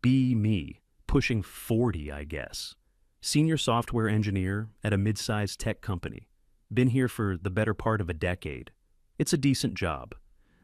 Be me, pushing 40, I guess. Senior software engineer at a mid-sized tech company. Been here for the better part of a decade. It's a decent job.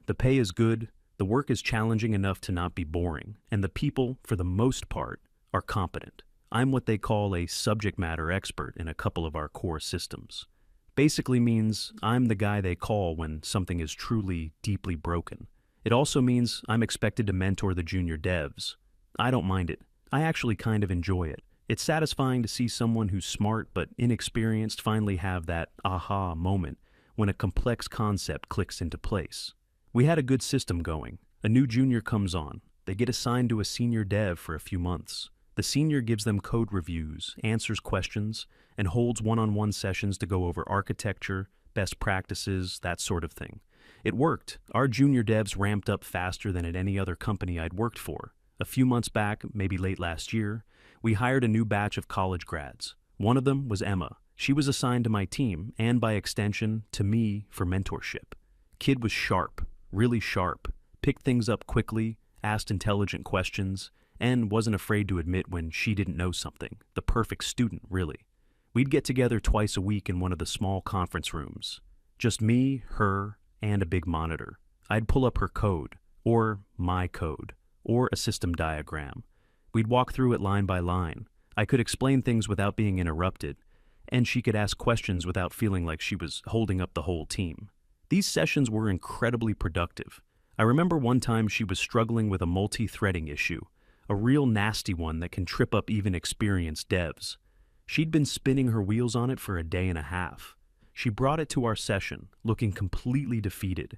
The pay is good, the work is challenging enough to not be boring, and the people, for the most part, are competent. I'm what they call a subject matter expert in a couple of our core systems. Basically means I'm the guy they call when something is truly deeply broken. It also means I'm expected to mentor the junior devs. I don't mind it. I actually kind of enjoy it. It's satisfying to see someone who's smart but inexperienced finally have that aha moment when a complex concept clicks into place. We had a good system going. A new junior comes on. They get assigned to a senior dev for a few months. The senior gives them code reviews, answers questions, and holds one-on-one sessions to go over architecture, best practices, that sort of thing. It worked. Our junior devs ramped up faster than at any other company I'd worked for. A few months back, maybe late last year, we hired a new batch of college grads. One of them was Emma. She was assigned to my team, and by extension, to me for mentorship. Kid was sharp, really sharp, picked things up quickly, asked intelligent questions, and wasn't afraid to admit when she didn't know something. The perfect student, really. We'd get together twice a week in one of the small conference rooms. Just me, her, and a big monitor. I'd pull up her code, or my code, or a system diagram. We'd walk through it line by line. I could explain things without being interrupted, and she could ask questions without feeling like she was holding up the whole team. These sessions were incredibly productive. I remember one time she was struggling with a multi-threading issue, a real nasty one that can trip up even experienced devs. She'd been spinning her wheels on it for a day and a half. She brought it to our session, looking completely defeated.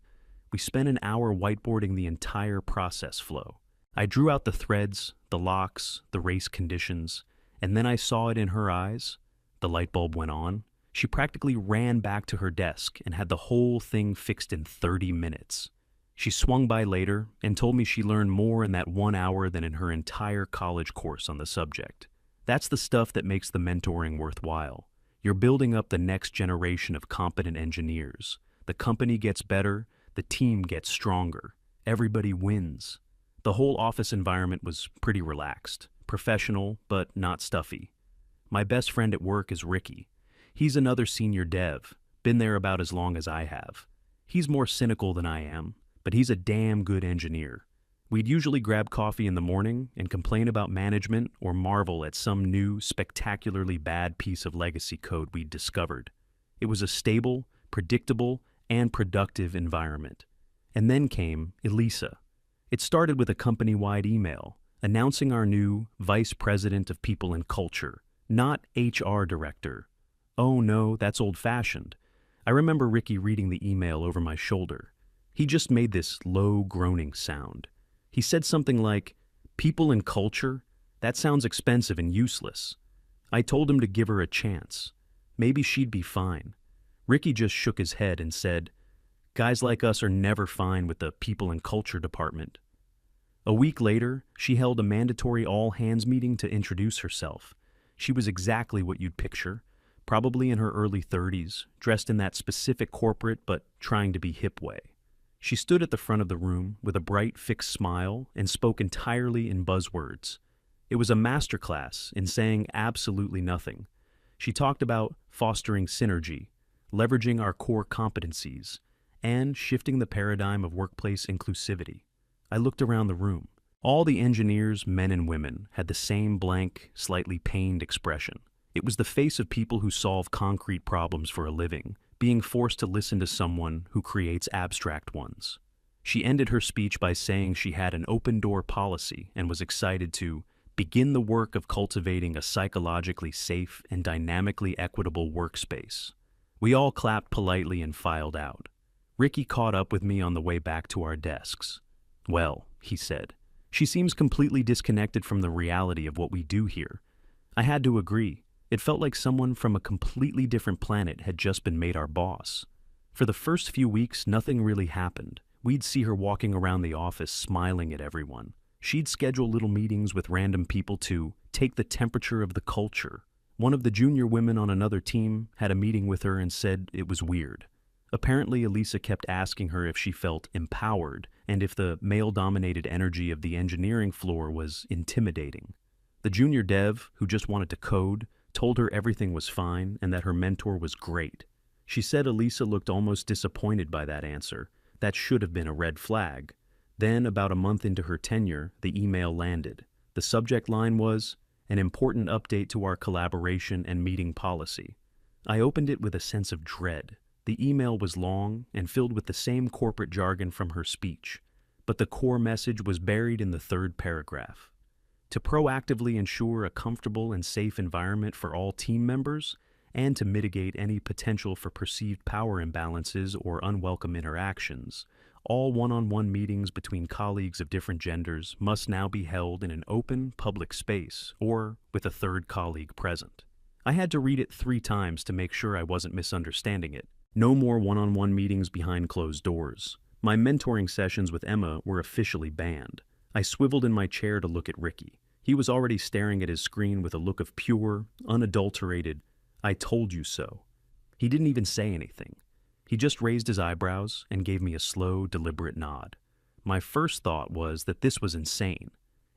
We spent an hour whiteboarding the entire process flow. I drew out the threads, the locks, the race conditions, and then I saw it in her eyes. The light bulb went on. She practically ran back to her desk and had the whole thing fixed in 30 minutes. She swung by later and told me she learned more in that 1 hour than in her entire college course on the subject. That's the stuff that makes the mentoring worthwhile. You're building up the next generation of competent engineers. The company gets better, the team gets stronger. Everybody wins. The whole office environment was pretty relaxed, professional, but not stuffy. My best friend at work is Ricky. He's another senior dev, been there about as long as I have. He's more cynical than I am, but he's a damn good engineer. We'd usually grab coffee in the morning and complain about management or marvel at some new, spectacularly bad piece of legacy code we'd discovered. It was a stable, predictable, and productive environment. And then came Elisa. It started with a company-wide email announcing our new Vice President of People and Culture, not HR Director. Oh no, that's old-fashioned. I remember Ricky reading the email over my shoulder. He just made this low groaning sound. He said something like, "People and culture? That sounds expensive and useless." I told him to give her a chance. Maybe she'd be fine. Ricky just shook his head and said, "Guys like us are never fine with the people and culture department." A week later, she held a mandatory all-hands meeting to introduce herself. She was exactly what you'd picture, probably in her early 30s, dressed in that specific corporate but trying to be hip way. She stood at the front of the room with a bright, fixed smile and spoke entirely in buzzwords. It was a masterclass in saying absolutely nothing. She talked about fostering synergy, leveraging our core competencies, and shifting the paradigm of workplace inclusivity. I looked around the room. All the engineers, men and women, had the same blank, slightly pained expression. It was the face of people who solve concrete problems for a living, being forced to listen to someone who creates abstract ones. She ended her speech by saying she had an open-door policy and was excited to begin the work of cultivating a psychologically safe and dynamically equitable workspace. We all clapped politely and filed out. Ricky caught up with me on the way back to our desks. "Well," he said, "she seems completely disconnected from the reality of what we do here." I had to agree. It felt like someone from a completely different planet had just been made our boss. For the first few weeks, nothing really happened. We'd see her walking around the office smiling at everyone. She'd schedule little meetings with random people to take the temperature of the culture. One of the junior women on another team had a meeting with her and said it was weird. Apparently, Elisa kept asking her if she felt empowered and if the male-dominated energy of the engineering floor was intimidating. The junior dev, who just wanted to code, told her everything was fine and that her mentor was great. She said Elisa looked almost disappointed by that answer. That should have been a red flag. Then, about a month into her tenure, the email landed. The subject line was, "An important update to our collaboration and meeting policy." I opened it with a sense of dread. The email was long and filled with the same corporate jargon from her speech, but the core message was buried in the third paragraph. To proactively ensure a comfortable and safe environment for all team members, and to mitigate any potential for perceived power imbalances or unwelcome interactions, all one-on-one meetings between colleagues of different genders must now be held in an open, public space or with a third colleague present. I had to read it 3 times to make sure I wasn't misunderstanding it. No more one-on-one meetings behind closed doors. My mentoring sessions with Emma were officially banned. I swiveled in my chair to look at Ricky. He was already staring at his screen with a look of pure, unadulterated, "I told you so." He didn't even say anything. He just raised his eyebrows and gave me a slow, deliberate nod. My first thought was that this was insane.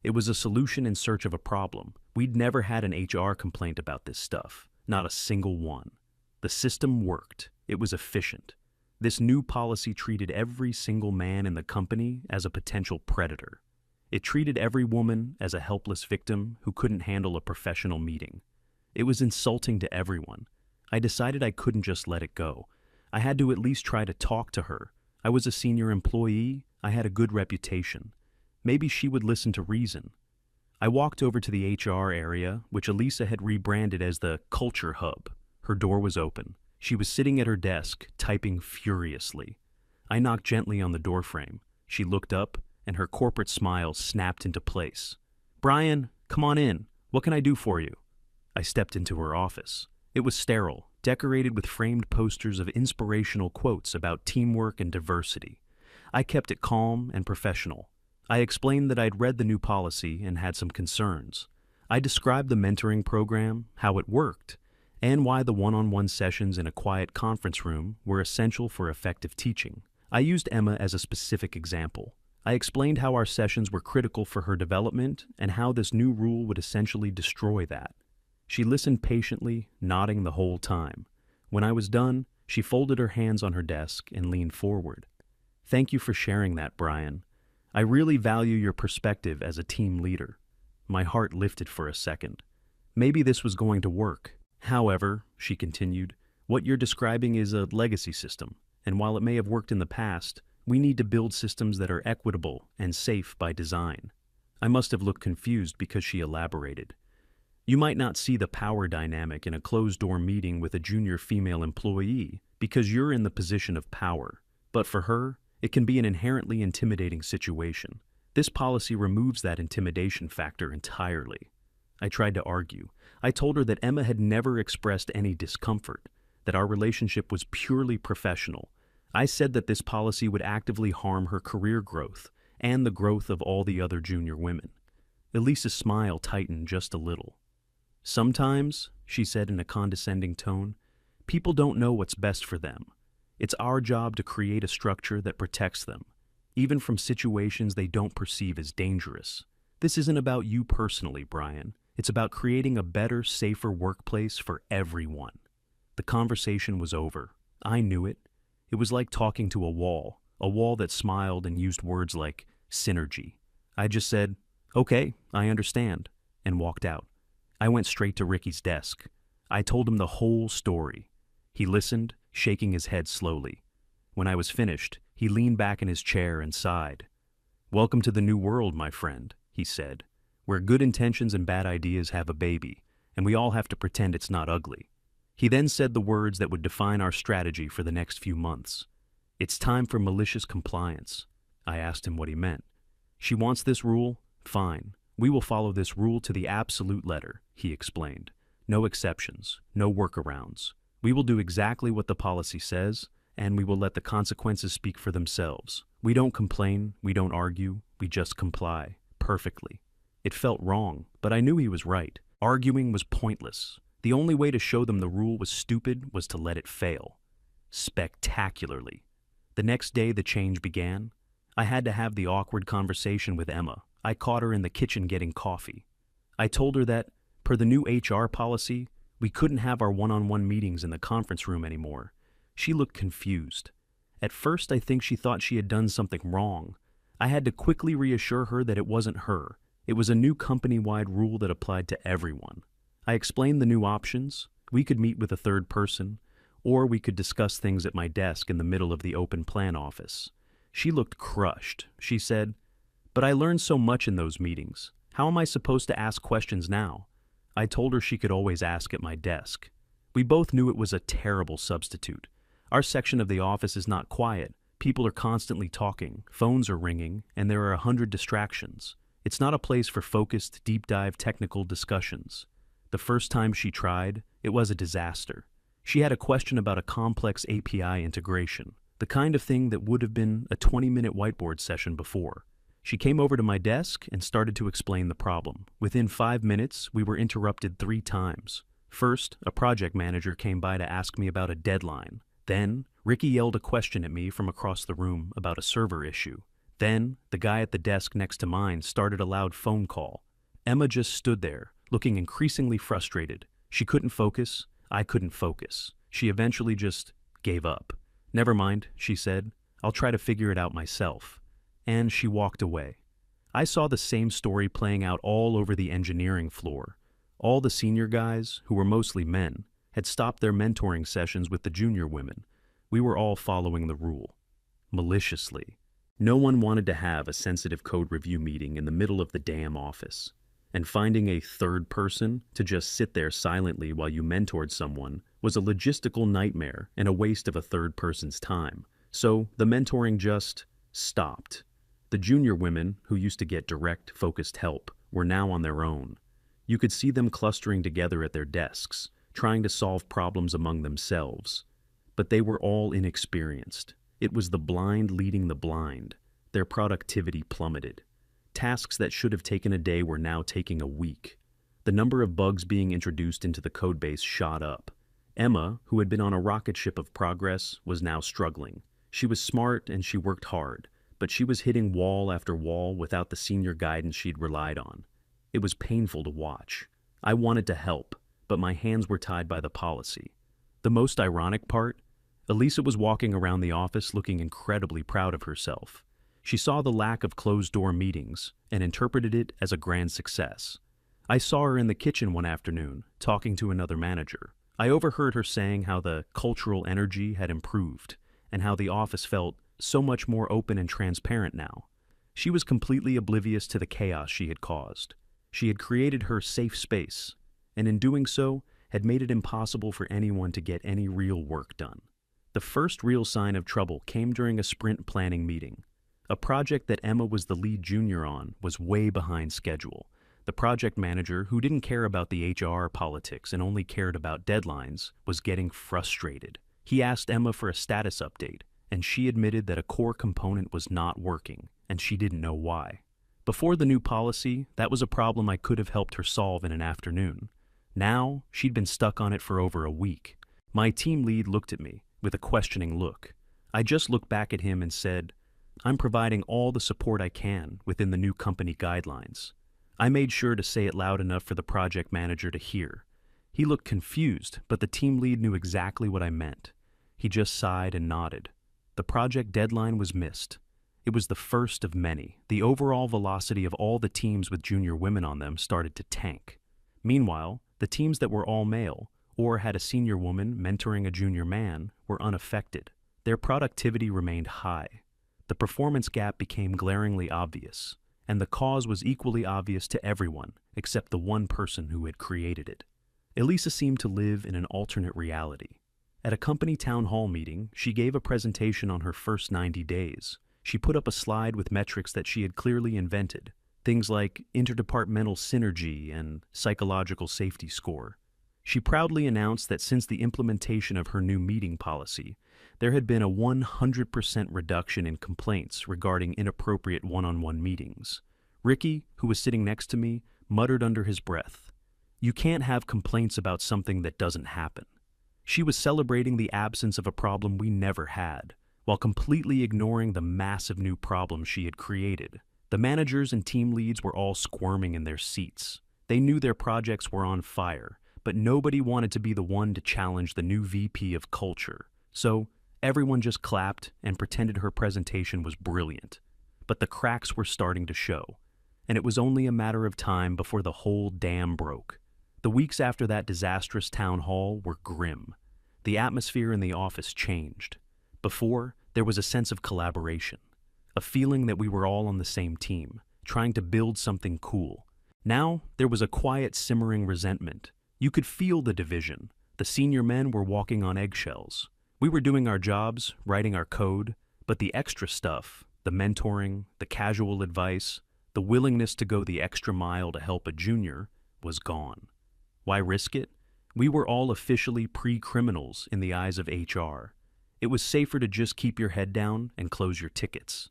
It was a solution in search of a problem. We'd never had an HR complaint about this stuff. Not a single one. The system worked. It was efficient. This new policy treated every single man in the company as a potential predator. It treated every woman as a helpless victim who couldn't handle a professional meeting. It was insulting to everyone. I decided I couldn't just let it go. I had to at least try to talk to her. I was a senior employee. I had a good reputation. Maybe she would listen to reason. I walked over to the HR area, which Elisa had rebranded as the Culture Hub. Her door was open. She was sitting at her desk, typing furiously. I knocked gently on the doorframe. She looked up, and her corporate smile snapped into place. "Brian, come on in. What can I do for you?" I stepped into her office. It was sterile, decorated with framed posters of inspirational quotes about teamwork and diversity. I kept it calm and professional. I explained that I'd read the new policy and had some concerns. I described the mentoring program, how it worked, and why the one-on-one sessions in a quiet conference room were essential for effective teaching. I used Emma as a specific example. I explained how our sessions were critical for her development and how this new rule would essentially destroy that. She listened patiently, nodding the whole time. When I was done, she folded her hands on her desk and leaned forward. "Thank you for sharing that, Brian. I really value your perspective as a team leader." My heart lifted for a second. Maybe this was going to work. "However," she continued, "what you're describing is a legacy system, and while it may have worked in the past, we need to build systems that are equitable and safe by design." I must have looked confused because she elaborated. "You might not see the power dynamic in a closed-door meeting with a junior female employee because you're in the position of power, but for her, it can be an inherently intimidating situation. This policy removes that intimidation factor entirely." I tried to argue. I told her that Emma had never expressed any discomfort, that our relationship was purely professional. I said that this policy would actively harm her career growth and the growth of all the other junior women. Elisa's smile tightened just a little. "Sometimes," she said in a condescending tone, "people don't know what's best for them. It's our job to create a structure that protects them, even from situations they don't perceive as dangerous. This isn't about you personally, Brian. It's about creating a better, safer workplace for everyone." The conversation was over. I knew it. It was like talking to a wall that smiled and used words like synergy. I just said, "Okay, I understand," and walked out. I went straight to Ricky's desk. I told him the whole story. He listened, shaking his head slowly. When I was finished, he leaned back in his chair and sighed. "Welcome to the new world, my friend," he said, "where good intentions and bad ideas have a baby, and we all have to pretend it's not ugly." He then said the words that would define our strategy for the next few months. "It's time for malicious compliance." I asked him what he meant. "She wants this rule? Fine. We will follow this rule to the absolute letter," he explained. "No exceptions, no workarounds. We will do exactly what the policy says, and we will let the consequences speak for themselves. We don't complain, we don't argue, we just comply, perfectly." It felt wrong, but I knew he was right. Arguing was pointless. The only way to show them the rule was stupid was to let it fail. spectacularly. The next day the change began. I had to have the awkward conversation with Emma. I caught her in the kitchen getting coffee. I told her that, per the new HR policy, we couldn't have our one-on-one meetings in the conference room anymore. She looked confused. At first I think she thought she had done something wrong. I had to quickly reassure her that it wasn't her. It was a new company-wide rule that applied to everyone. I explained the new options. We could meet with a third person, or we could discuss things at my desk in the middle of the open plan office. She looked crushed. She said, "But I learned so much in those meetings. How am I supposed to ask questions now?" I told her she could always ask at my desk. We both knew it was a terrible substitute. Our section of the office is not quiet. People are constantly talking, phones are ringing, and there are 100 distractions. It's not a place for focused, deep-dive technical discussions. The first time she tried, it was a disaster. She had a question about a complex API integration, the kind of thing that would have been a 20-minute whiteboard session before. She came over to my desk and started to explain the problem. Within 5 minutes, we were interrupted 3 times. First, a project manager came by to ask me about a deadline. Then, Ricky yelled a question at me from across the room about a server issue. Then, the guy at the desk next to mine started a loud phone call. Emma just stood there, looking increasingly frustrated. She couldn't focus. I couldn't focus. She eventually just gave up. "Never mind," she said. "I'll try to figure it out myself." And she walked away. I saw the same story playing out all over the engineering floor. All the senior guys, who were mostly men, had stopped their mentoring sessions with the junior women. We were all following the rule. Maliciously. No one wanted to have a sensitive code review meeting in the middle of the damn office. And finding a third person to just sit there silently while you mentored someone was a logistical nightmare and a waste of a third person's time. So the mentoring just stopped. The junior women, who used to get direct, focused help, were now on their own. You could see them clustering together at their desks, trying to solve problems among themselves. But they were all inexperienced. It was the blind leading the blind. Their productivity plummeted. Tasks that should have taken a day were now taking a week. The number of bugs being introduced into the codebase shot up. Emma, who had been on a rocket ship of progress, was now struggling. She was smart and she worked hard, but she was hitting wall after wall without the senior guidance she'd relied on. It was painful to watch. I wanted to help, but my hands were tied by the policy. The most ironic part? Elisa was walking around the office looking incredibly proud of herself. She saw the lack of closed-door meetings and interpreted it as a grand success. I saw her in the kitchen one afternoon, talking to another manager. I overheard her saying how the cultural energy had improved and how the office felt so much more open and transparent now. She was completely oblivious to the chaos she had caused. She had created her safe space, and in doing so, had made it impossible for anyone to get any real work done. The first real sign of trouble came during a sprint planning meeting. A project that Emma was the lead junior on was way behind schedule. The project manager, who didn't care about the HR politics and only cared about deadlines, was getting frustrated. He asked Emma for a status update, and she admitted that a core component was not working, and she didn't know why. Before the new policy, that was a problem I could have helped her solve in an afternoon. Now, she'd been stuck on it for over a week. My team lead looked at me with a questioning look. I just looked back at him and said, "I'm providing all the support I can within the new company guidelines." I made sure to say it loud enough for the project manager to hear. He looked confused, but the team lead knew exactly what I meant. He just sighed and nodded. The project deadline was missed. It was the first of many. The overall velocity of all the teams with junior women on them started to tank. Meanwhile, the teams that were all male, or had a senior woman mentoring a junior man, were unaffected. Their productivity remained high. The performance gap became glaringly obvious, and the cause was equally obvious to everyone except the one person who had created it. Elisa seemed to live in an alternate reality. At a company town hall meeting, she gave a presentation on her first 90 days. She put up a slide with metrics that she had clearly invented, things like interdepartmental synergy and psychological safety score. She proudly announced that since the implementation of her new meeting policy, there had been a 100% reduction in complaints regarding inappropriate one-on-one meetings. Ricky, who was sitting next to me, muttered under his breath, "You can't have complaints about something that doesn't happen." She was celebrating the absence of a problem we never had, while completely ignoring the massive new problem she had created. The managers and team leads were all squirming in their seats. They knew their projects were on fire, but nobody wanted to be the one to challenge the new VP of culture. So everyone just clapped and pretended her presentation was brilliant. But the cracks were starting to show, and it was only a matter of time before the whole dam broke. The weeks after that disastrous town hall were grim. The atmosphere in the office changed. Before, there was a sense of collaboration, a feeling that we were all on the same team, trying to build something cool. Now, there was a quiet, simmering resentment. You could feel the division. The senior men were walking on eggshells. We were doing our jobs, writing our code, but the extra stuff, the mentoring, the casual advice, the willingness to go the extra mile to help a junior, was gone. Why risk it? We were all officially pre-criminals in the eyes of HR. It was safer to just keep your head down and close your tickets.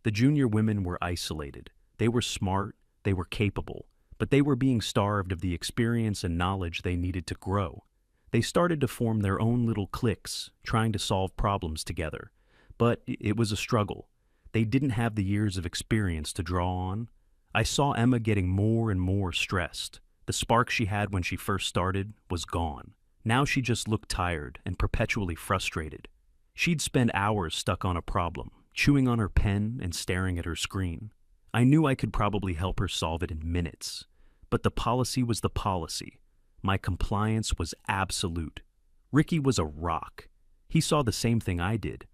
The junior women were isolated. They were smart, they were capable, but they were being starved of the experience and knowledge they needed to grow. They started to form their own little cliques, trying to solve problems together. But it was a struggle. They didn't have the years of experience to draw on. I saw Emma getting more and more stressed. The spark she had when she first started was gone. Now she just looked tired and perpetually frustrated. She'd spend hours stuck on a problem, chewing on her pen and staring at her screen. I knew I could probably help her solve it in minutes. But the policy was the policy. My compliance was absolute. Ricky was a rock. He saw the same thing I did,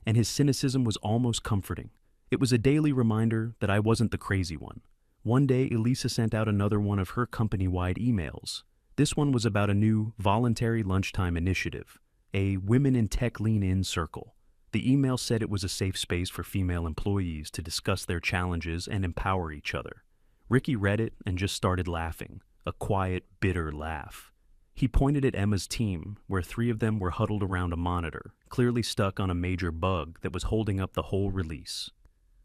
and his cynicism was almost comforting. It was a daily reminder that I wasn't the crazy one. One day, Elisa sent out another one of her company-wide emails. This one was about a new voluntary lunchtime initiative, a Women in Tech Lean In circle. The email said it was a safe space for female employees to discuss their challenges and empower each other. Ricky read it and just started laughing, a quiet, bitter laugh. He pointed at Emma's team, where 3 of them were huddled around a monitor, clearly stuck on a major bug that was holding up the whole release.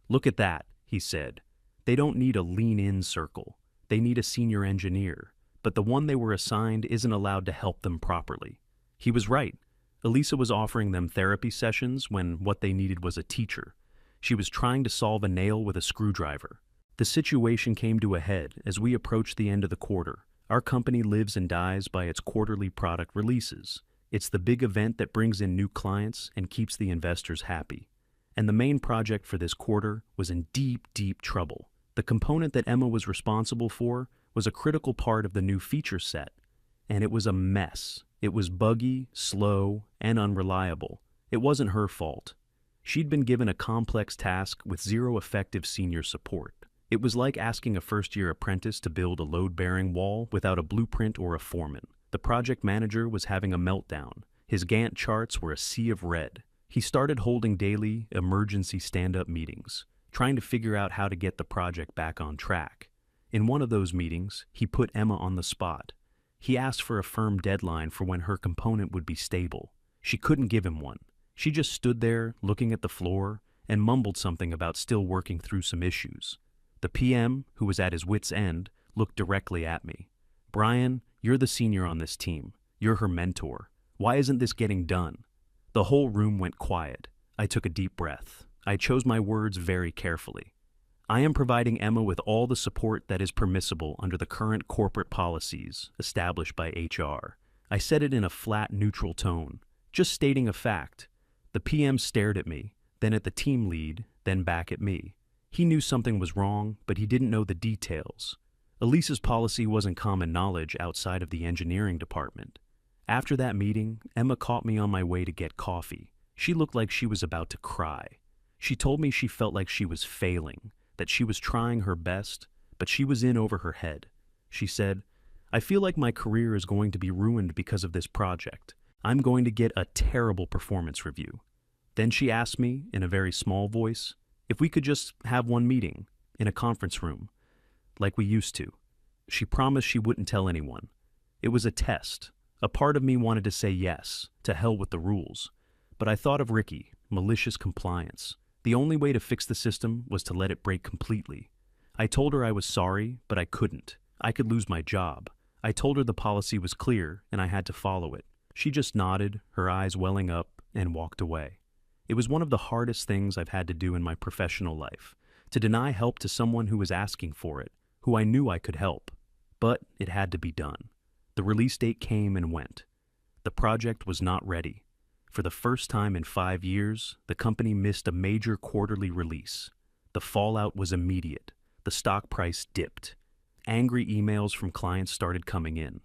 "Look at that," he said. "They don't need a lean-in circle. They need a senior engineer, but the one they were assigned isn't allowed to help them properly." He was right. Elisa was offering them therapy sessions when what they needed was a teacher. She was trying to solve a nail with a screwdriver. The situation came to a head as we approached the end of the quarter. Our company lives and dies by its quarterly product releases. It's the big event that brings in new clients and keeps the investors happy. And the main project for this quarter was in deep, deep trouble. The component that Emma was responsible for was a critical part of the new feature set, and it was a mess. It was buggy, slow, and unreliable. It wasn't her fault. She'd been given a complex task with zero effective senior support. It was like asking a first-year apprentice to build a load-bearing wall without a blueprint or a foreman. The project manager was having a meltdown. His Gantt charts were a sea of red. He started holding daily, emergency stand-up meetings, trying to figure out how to get the project back on track. In one of those meetings, he put Emma on the spot. He asked for a firm deadline for when her component would be stable. She couldn't give him one. She just stood there, looking at the floor, and mumbled something about still working through some issues. The PM, who was at his wit's end, looked directly at me. "Brian, you're the senior on this team. You're her mentor. Why isn't this getting done?" The whole room went quiet. I took a deep breath. I chose my words very carefully. "I am providing Emma with all the support that is permissible under the current corporate policies established by HR. I said it in a flat, neutral tone, just stating a fact. The PM stared at me, then at the team lead, then back at me. He knew something was wrong, but he didn't know the details. Elisa's policy wasn't common knowledge outside of the engineering department. After that meeting, Emma caught me on my way to get coffee. She looked like she was about to cry. She told me she felt like she was failing, that she was trying her best, but she was in over her head. She said, "I feel like my career is going to be ruined because of this project. I'm going to get a terrible performance review." Then she asked me, in a very small voice, if we could just have one meeting, in a conference room, like we used to. She promised she wouldn't tell anyone. It was a test. A part of me wanted to say yes, to hell with the rules. But I thought of Ricky, malicious compliance. The only way to fix the system was to let it break completely. I told her I was sorry, but I couldn't. I could lose my job. I told her the policy was clear and I had to follow it. She just nodded, her eyes welling up, and walked away. It was one of the hardest things I've had to do in my professional life, to deny help to someone who was asking for it, who I knew I could help. But it had to be done. The release date came and went. The project was not ready. For the first time in 5 years, the company missed a major quarterly release. The fallout was immediate. The stock price dipped. Angry emails from clients started coming in.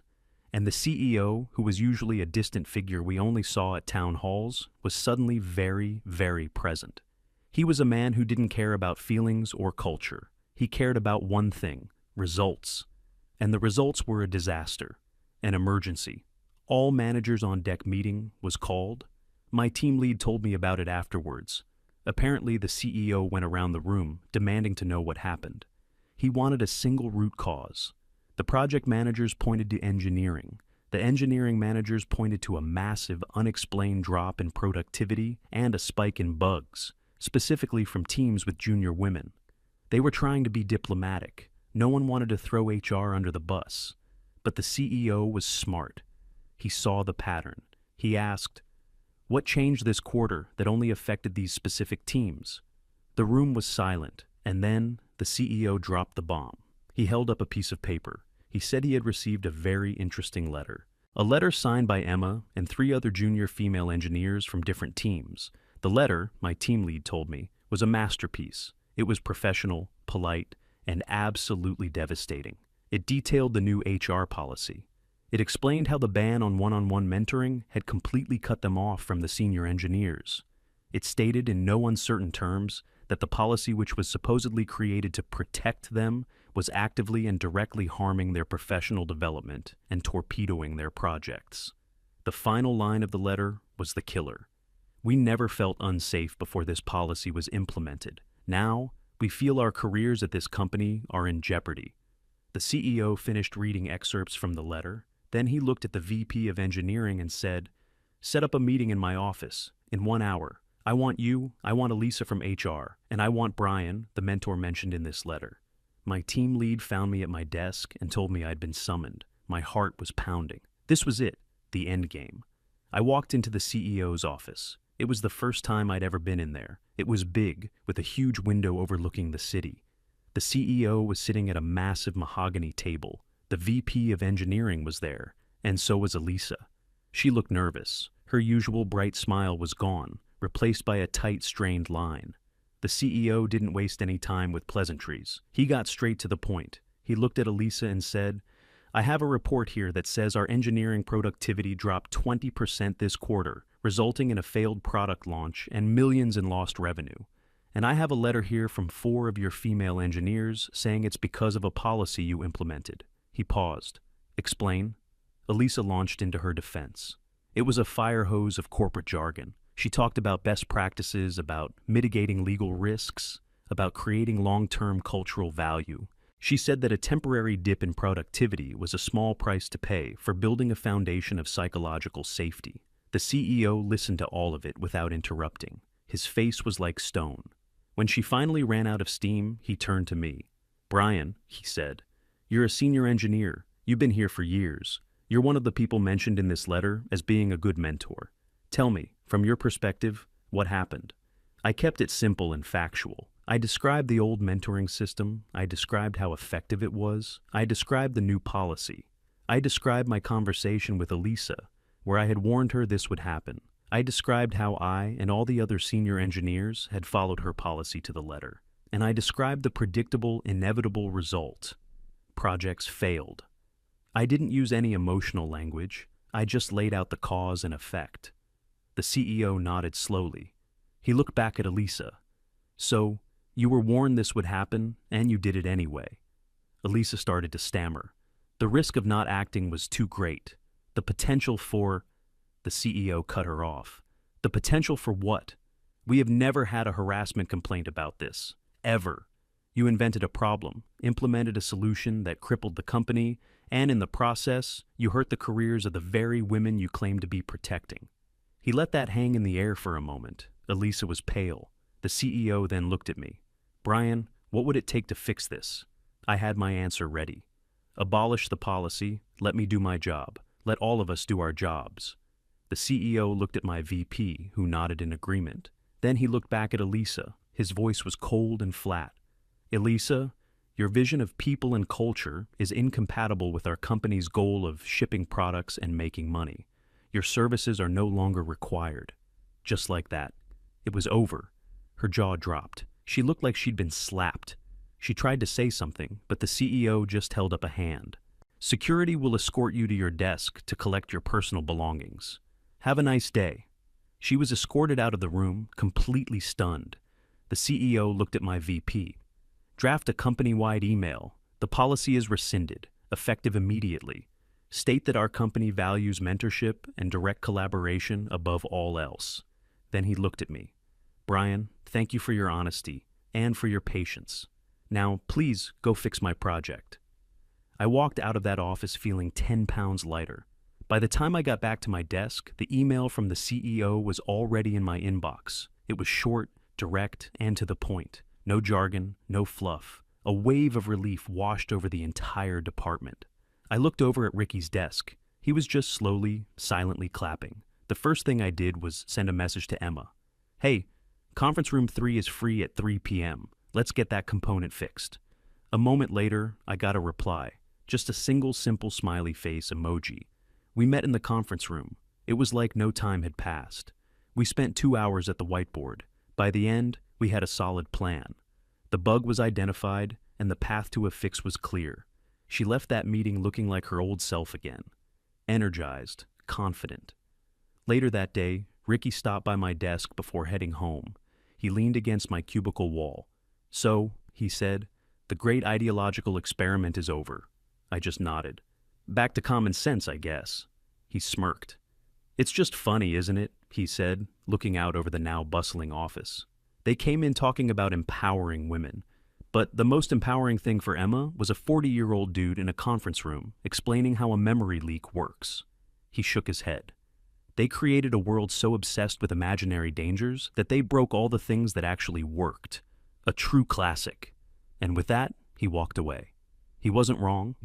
And the CEO, who was usually a distant figure we only saw at town halls, was suddenly very, very present. He was a man who didn't care about feelings or culture. He cared about one thing: results. And the results were a disaster, an emergency. All managers on deck meeting was called. My team lead told me about it afterwards. Apparently, the CEO went around the room demanding to know what happened. He wanted a single root cause. The project managers pointed to engineering. The engineering managers pointed to a massive, unexplained drop in productivity and a spike in bugs, specifically from teams with junior women. They were trying to be diplomatic. No one wanted to throw HR under the bus. But the CEO was smart. He saw the pattern. He asked, "What changed this quarter that only affected these specific teams?" The room was silent, and then the CEO dropped the bomb. He held up a piece of paper. He said he had received a very interesting letter. A letter signed by Emma and 3 other junior female engineers from different teams. The letter, my team lead told me, was a masterpiece. It was professional, polite, and absolutely devastating. It detailed the new HR policy. It explained how the ban on one-on-one mentoring had completely cut them off from the senior engineers. It stated in no uncertain terms that the policy, which was supposedly created to protect them, was actively and directly harming their professional development and torpedoing their projects. The final line of the letter was the killer. "We never felt unsafe before this policy was implemented. Now, we feel our careers at this company are in jeopardy." The CEO finished reading excerpts from the letter. Then he looked at the VP of engineering and said, "Set up a meeting in my office in 1 hour. I want you, I want Elisa from HR, and I want Brian, the mentor mentioned in this letter." My team lead found me at my desk and told me I'd been summoned. My heart was pounding. This was it, the end game. I walked into the CEO's office. It was the first time I'd ever been in there. It was big, with a huge window overlooking the city. The CEO was sitting at a massive mahogany table. The VP of engineering was there, and so was Elisa. She looked nervous. Her usual bright smile was gone, replaced by a tight, strained line. The CEO didn't waste any time with pleasantries. He got straight to the point. He looked at Elisa and said, "I have a report here that says our engineering productivity dropped 20% this quarter, resulting in a failed product launch and millions in lost revenue. And I have a letter here from 4 of your female engineers saying it's because of a policy you implemented." He paused. "Explain." Elisa launched into her defense. It was a fire hose of corporate jargon. She talked about best practices, about mitigating legal risks, about creating long-term cultural value. She said that a temporary dip in productivity was a small price to pay for building a foundation of psychological safety. The CEO listened to all of it without interrupting. His face was like stone. When she finally ran out of steam, he turned to me. "Brian," he said, "you're a senior engineer. You've been here for years. You're one of the people mentioned in this letter as being a good mentor. Tell me, from your perspective, what happened?" I kept it simple and factual. I described the old mentoring system. I described how effective it was. I described the new policy. I described my conversation with Elisa, where I had warned her this would happen. I described how I and all the other senior engineers had followed her policy to the letter. And I described the predictable, inevitable result. Projects failed. I didn't use any emotional language. I just laid out the cause and effect. The CEO nodded slowly. He looked back at Elisa. "So, you were warned this would happen, and you did it anyway." Elisa started to stammer. The risk of not acting was too great. The potential for... The CEO cut her off. "The potential for what? We have never had a harassment complaint about this. Ever. You invented a problem, implemented a solution that crippled the company, and in the process, you hurt the careers of the very women you claim to be protecting." He let that hang in the air for a moment. Elisa was pale. The CEO then looked at me. "Brian, what would it take to fix this?" I had my answer ready. "Abolish the policy. Let me do my job. Let all of us do our jobs." The CEO looked at my VP, who nodded in agreement. Then he looked back at Elisa. His voice was cold and flat. Elisa, your vision of people and culture is incompatible with our company's goal of shipping products and making money. Your services are no longer required. Just like that. It was over. Her jaw dropped. She looked like she'd been slapped. She tried to say something, but the CEO just held up a hand. Security will escort you to your desk to collect your personal belongings. Have a nice day. She was escorted out of the room, completely stunned. The CEO looked at my VP. Draft a company-wide email. The policy is rescinded, effective immediately. State that our company values mentorship and direct collaboration above all else. Then he looked at me. Brian, thank you for your honesty and for your patience. Now, please go fix my project. I walked out of that office feeling 10 pounds lighter. By the time I got back to my desk, the email from the CEO was already in my inbox. It was short, direct, and to the point. No jargon, no fluff. A wave of relief washed over the entire department. I looked over at Ricky's desk. He was just slowly, silently clapping. The first thing I did was send a message to Emma. Hey, conference room 3 is free at 3 p.m. Let's get that component fixed. A moment later, I got a reply. Just a single simple smiley face emoji. We met in the conference room. It was like no time had passed. We spent 2 hours at the whiteboard. By the end, we had a solid plan. The bug was identified, and the path to a fix was clear. She left that meeting looking like her old self again. Energized, confident. Later that day, Ricky stopped by my desk before heading home. He leaned against my cubicle wall. So, he said, the great ideological experiment is over. I just nodded. Back to common sense, I guess. He smirked. It's just funny, isn't it? He said, looking out over the now bustling office. They came in talking about empowering women. But the most empowering thing for Emma was a 40-year-old dude in a conference room explaining how a memory leak works. He shook his head. They created a world so obsessed with imaginary dangers that they broke all the things that actually worked. A true classic. And with that, he walked away. He wasn't wrong.